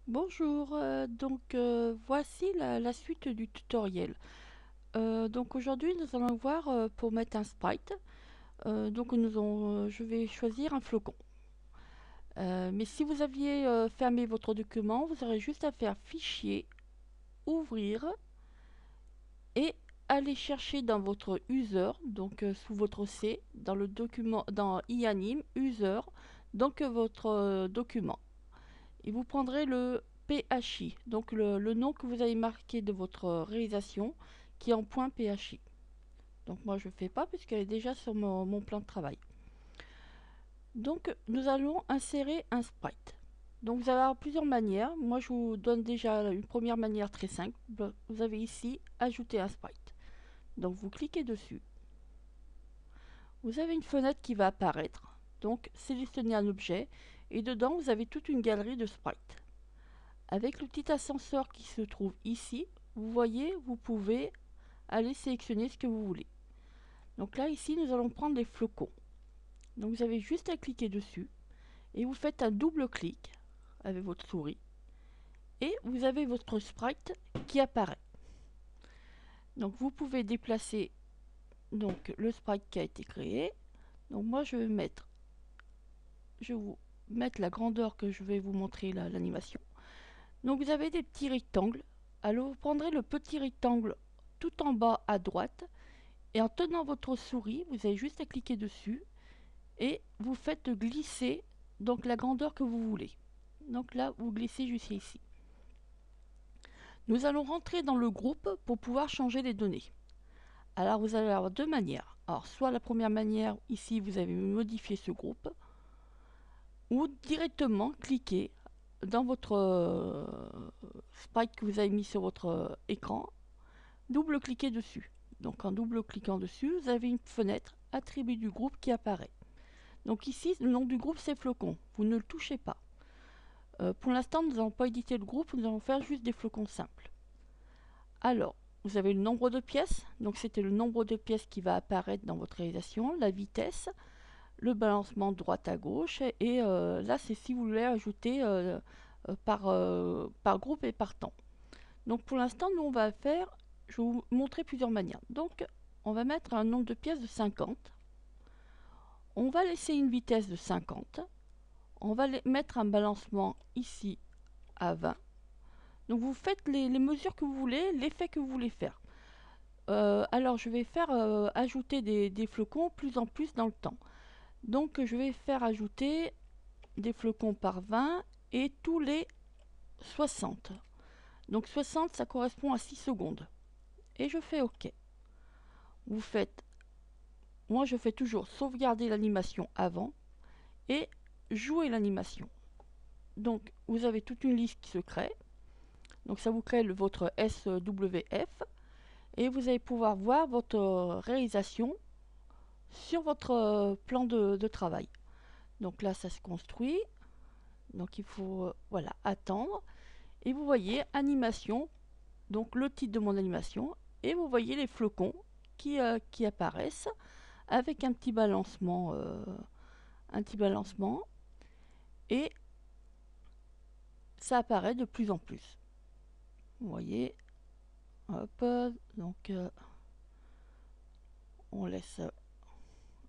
Bonjour, voici la suite du tutoriel. Donc aujourd'hui nous allons voir pour mettre un sprite. Je vais choisir un flocon. Mais si vous aviez fermé votre document, vous aurez juste à faire Fichier, Ouvrir et aller chercher dans votre user, sous votre C, dans le document, dans iAnime, user, votre document. Et vous prendrez le PHI, donc le nom que vous avez marqué de votre réalisation qui est en point PHI. Donc moi je ne fais pas puisqu'elle est déjà sur mon plan de travail. Donc nous allons insérer un sprite. Donc vous allez avoir plusieurs manières. Moi je vous donne déjà une première manière très simple. Vous avez ici ajouter un sprite. Donc vous cliquez dessus. Vous avez une fenêtre qui va apparaître. Donc sélectionnez un objet et dedans vous avez toute une galerie de sprites. Avec le petit ascenseur qui se trouve ici, vous voyez, vous pouvez aller sélectionner ce que vous voulez. Donc là, ici, nous allons prendre les flocons. Donc vous avez juste à cliquer dessus et vous faites un double clic avec votre souris et vous avez votre sprite qui apparaît. Donc vous pouvez déplacer le sprite qui a été créé. Donc moi, je vais vous mettre la grandeur que je vais vous montrer l'animation. Donc vous avez des petits rectangles. Alors vous prendrez le petit rectangle tout en bas à droite et en tenant votre souris, vous avez juste à cliquer dessus et vous faites glisser la grandeur que vous voulez. Donc là, vous glissez jusqu'ici. Nous allons rentrer dans le groupe pour pouvoir changer les données. Alors vous allez avoir deux manières. Alors soit la première manière, ici vous avez modifié ce groupe, ou directement cliquer dans votre sprite que vous avez mis sur votre écran, double-cliquez dessus. Donc en double-cliquant dessus, vous avez une fenêtre attribut du groupe qui apparaît. Donc ici, le nom du groupe c'est flocon. Vous ne le touchez pas. Pour l'instant, nous n'allons pas éditer le groupe, nous allons faire juste des flocons simples. Alors, vous avez le nombre de pièces. Donc c'était le nombre de pièces qui va apparaître dans votre réalisation, la vitesse, le balancement de droite à gauche. Et là, c'est si vous voulez ajouter par groupe et par temps. Donc pour l'instant, nous on va faire, je vais vous montrer plusieurs manières. Donc on va mettre un nombre de pièces de 50. On va laisser une vitesse de 50. On va mettre un balancement ici à 20. Donc vous faites les mesures que vous voulez, l'effet que vous voulez faire. Alors je vais faire ajouter des flocons plus en plus dans le temps. Donc je vais faire ajouter des flocons par 20 et tous les 60. Donc 60 ça correspond à 6 secondes. Et je fais OK. Vous faites, moi je fais toujours sauvegarder l'animation avant et jouer l'animation. Donc vous avez toute une liste qui se crée. Donc ça vous crée votre SWF et vous allez pouvoir voir votre réalisation sur votre plan de travail. Donc là ça se construit. Donc il faut voilà, attendre. Et vous voyez animation, donc le titre de mon animation. Et vous voyez les flocons qui apparaissent avec un petit balancement. Et ça apparaît de plus en plus. Vous voyez, hop, on laisse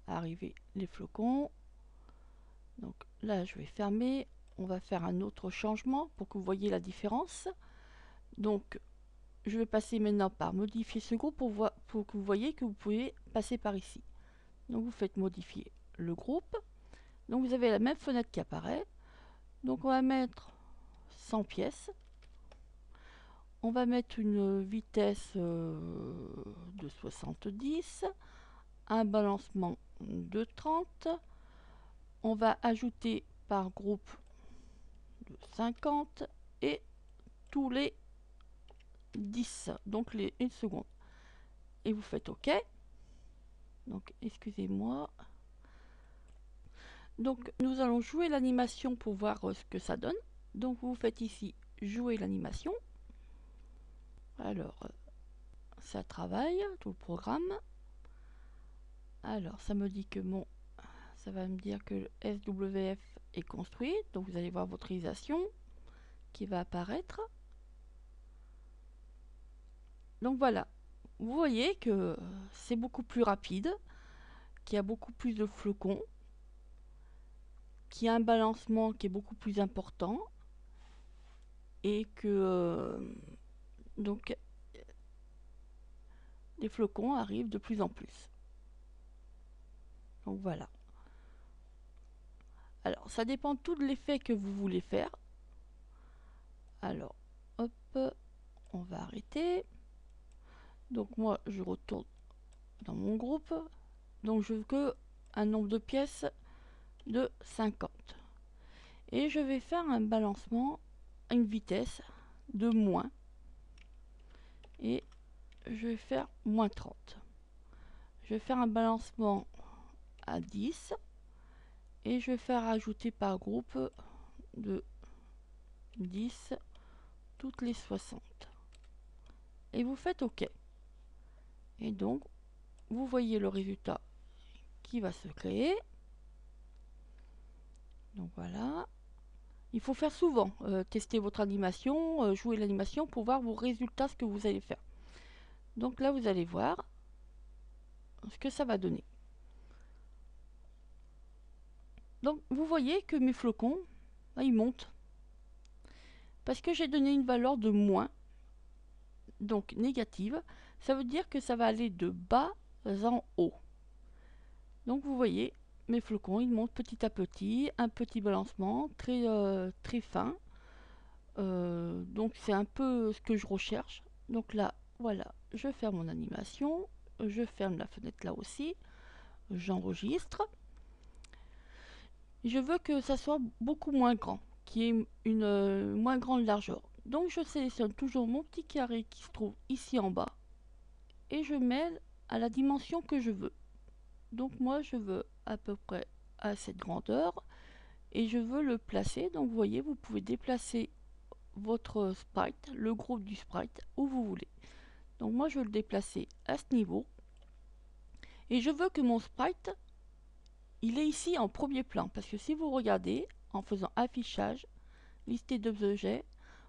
arriver les flocons. Donc là, je vais fermer. On va faire un autre changement pour que vous voyez la différence. Donc, je vais passer maintenant par modifier ce groupe pour que vous voyez que vous pouvez passer par ici. Donc, vous faites modifier le groupe. Donc, vous avez la même fenêtre qui apparaît. Donc, on va mettre 100 pièces. On va mettre une vitesse de 70, un balancement de 30. On va ajouter par groupe de 50 et tous les 10, donc les 1 seconde. Et vous faites OK. Donc, excusez-moi. Donc, nous allons jouer l'animation pour voir ce que ça donne. Donc, vous faites ici jouer l'animation. Alors, ça travaille, tout le programme. Alors, ça me dit que ça va me dire que le SWF est construit. Donc, vous allez voir votre réalisation qui va apparaître. Donc voilà, vous voyez que c'est beaucoup plus rapide, qu'il y a beaucoup plus de flocons, qu'il y a un balancement qui est beaucoup plus important et que donc les flocons arrivent de plus en plus. Donc voilà. Alors ça dépend tout de l'effet que vous voulez faire. Alors hop, on va arrêter. Donc moi je retourne dans mon groupe. Donc je veux que un nombre de pièces de 50. Et je vais faire un balancement à une vitesse de moins. Et je vais faire moins 30. Je vais faire un balancement à 10. Et je vais faire ajouter par groupe de 10 toutes les 60. Et vous faites OK. Et donc, vous voyez le résultat qui va se créer. Donc voilà. Il faut faire souvent, tester votre animation, jouer l'animation pour voir vos résultats, ce que vous allez faire. Donc là, vous allez voir ce que ça va donner. Donc vous voyez que mes flocons, là, ils montent. Parce que j'ai donné une valeur de moins, donc négative, ça veut dire que ça va aller de bas en haut. Donc vous voyez, mes flocons, ils montent petit à petit, un petit balancement très fin. Donc c'est un peu ce que je recherche. Donc là, voilà, je ferme mon animation, je ferme la fenêtre là aussi, j'enregistre. Je veux que ça soit beaucoup moins grand, qu'il y ait une moins grande largeur. Donc je sélectionne toujours mon petit carré qui se trouve ici en bas et je mets à la dimension que je veux. Donc moi je veux à peu près à cette grandeur et je veux le placer. Donc vous voyez, vous pouvez déplacer votre sprite, le groupe du sprite, où vous voulez. Donc moi je veux le déplacer à ce niveau et je veux que mon sprite il est ici en premier plan, parce que si vous regardez en faisant affichage, lister d'objets,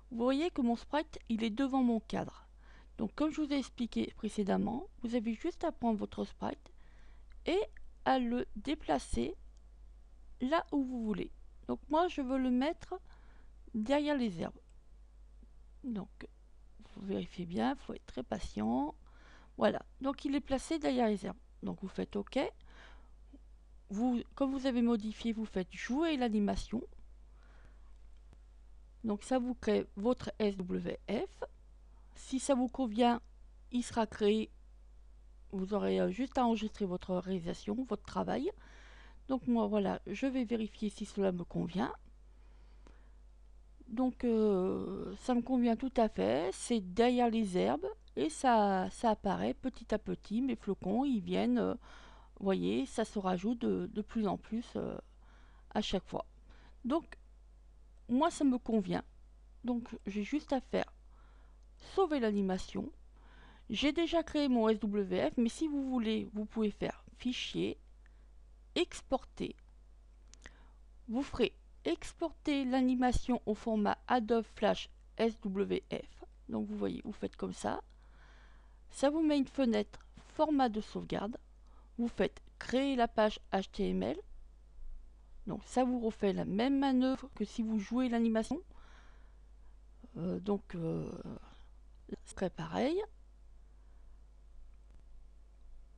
vous voyez que mon sprite il est devant mon cadre. Donc comme je vous ai expliqué précédemment, vous avez juste à prendre votre sprite et à le déplacer là où vous voulez. Donc moi je veux le mettre derrière les herbes. Donc vous vérifiez bien, il faut être très patient. Voilà, donc il est placé derrière les herbes. Donc vous faites OK. Comme vous avez modifié, vous faites jouer l'animation. Donc ça vous crée votre SWF. Si ça vous convient, il sera créé. Vous aurez juste à enregistrer votre réalisation, votre travail. Donc moi voilà, je vais vérifier si cela me convient. Donc ça me convient tout à fait. C'est derrière les herbes et ça apparaît petit à petit. Mes flocons, ils viennent, vous voyez, ça se rajoute de plus en plus à chaque fois. Donc moi ça me convient. Donc j'ai juste à faire sauver l'animation. J'ai déjà créé mon SWF, mais si vous voulez, vous pouvez faire fichier, exporter. Vous ferez exporter l'animation au format Adobe Flash SWF. Donc vous voyez, vous faites comme ça. Ça vous met une fenêtre format de sauvegarde. Vous faites créer la page HTML. Donc ça vous refait la même manœuvre que si vous jouez l'animation. Ce serait pareil.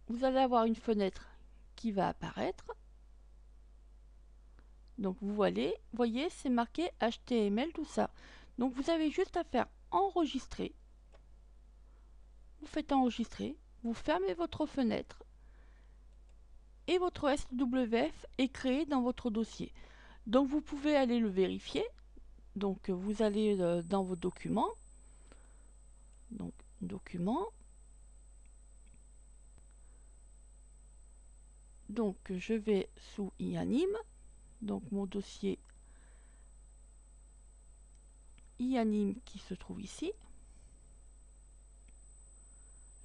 Vous allez avoir une fenêtre qui va apparaître. Donc vous voyez, c'est marqué HTML, tout ça. Donc vous avez juste à faire enregistrer. Vous faites enregistrer, vous fermez votre fenêtre et votre SWF est créé dans votre dossier. Donc vous pouvez aller le vérifier. Donc vous allez dans vos documents. Donc documents. Donc je vais sous iAnime. Donc mon dossier iAnime qui se trouve ici.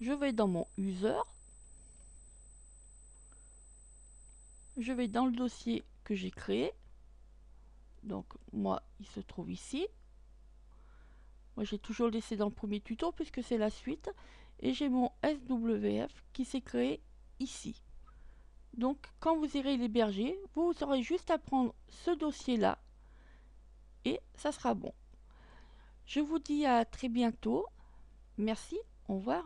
Je vais dans mon user. Je vais dans le dossier que j'ai créé. Donc moi, il se trouve ici. Moi j'ai toujours laissé dans le premier tuto puisque c'est la suite. Et j'ai mon SWF qui s'est créé ici. Donc quand vous irez l'héberger, vous aurez juste à prendre ce dossier-là et ça sera bon. Je vous dis à très bientôt. Merci, au revoir.